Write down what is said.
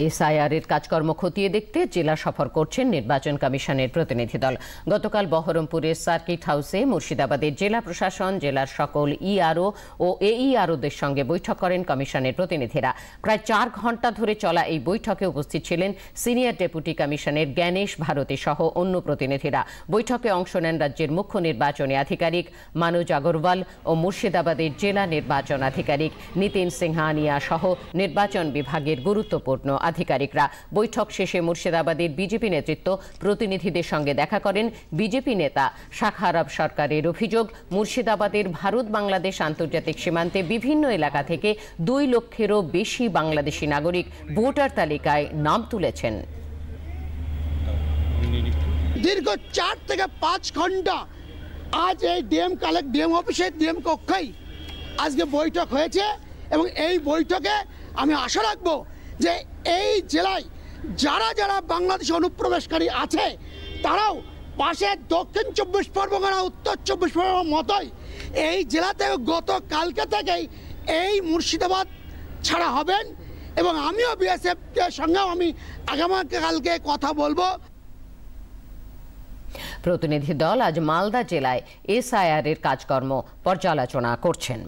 SIR এর কাজকর্ম খতিয়ে দেখতে জেলা সফর করছেন নির্বাচন কমিশনের প্রতিনিধি দল। গতকাল বহরমপুরের সার্কিট হাউসে মুর্শিদাবাদের জেলা প্রশাসন, জেলার সকল ইআরও ও এইআরওদের সঙ্গে বৈঠক করেন কমিশনের প্রতিনিধিরা। প্রায় 4 ঘণ্টা ধরে চলা এই বৈঠকে উপস্থিত ছিলেন সিনিয়র ডেপুটি কমিশনের জ্ঞানেশ ভারতী সহ অন্য প্রতিনিধিরা। বৈঠকে অংশ নেন রাজ্যের মুখ্য নির্বাচনী আধিকারিক মনোজ আগরওয়াল ও মুর্শিদাবাদের জেলা নির্বাচন আধিকারিক নিতিন সিংহানিয়া সহ নির্বাচন বিভাগের গুরুত্বপূর্ণ আধিকারিকরা। বৈঠক শেষে মুর্শিদাবাদের বিজেপি নেতৃত্ব প্রতিনিধিদের সঙ্গে দেখা করেন। বিজেপি নেতা শাখা আরব সরকারের অভিযোগ, মুর্শিদাবাদের ভারত বাংলাদেশ আন্তর্জাতিক সীমান্তে বিভিন্ন এলাকা থেকে 2 লক্ষেরও বেশি বাংলাদেশি নাগরিক ভোটার তালিকায় নাম তুলেছেন। দীর্ঘ 4 থেকে 5 ঘন্টা আজ এই ডিএম অফিসে ডিএম কক্ষেই আজকে বৈঠক হয়েছে এবং এই বৈঠকে আমি আশা রাখবো যে এই জেলায় যারা যারা বাংলাদেশি অনুপ্রবেশকারী আছে তারাও পাশে দক্ষিণ 24 পরগনা, উত্তর 24 পরগনার মতোই এই জেলাতে গতকালকে থেকেই এই মুর্শিদাবাদ ছাড়া হবেন এবং আমিও বিএসএফের সঙ্গেও আমি আগামীকালকে কথা বলবো। প্রতিনিধি দল আজ মালদা জেলায় এসআইআর এর কাজকর্ম পর্যালোচনা করছেন।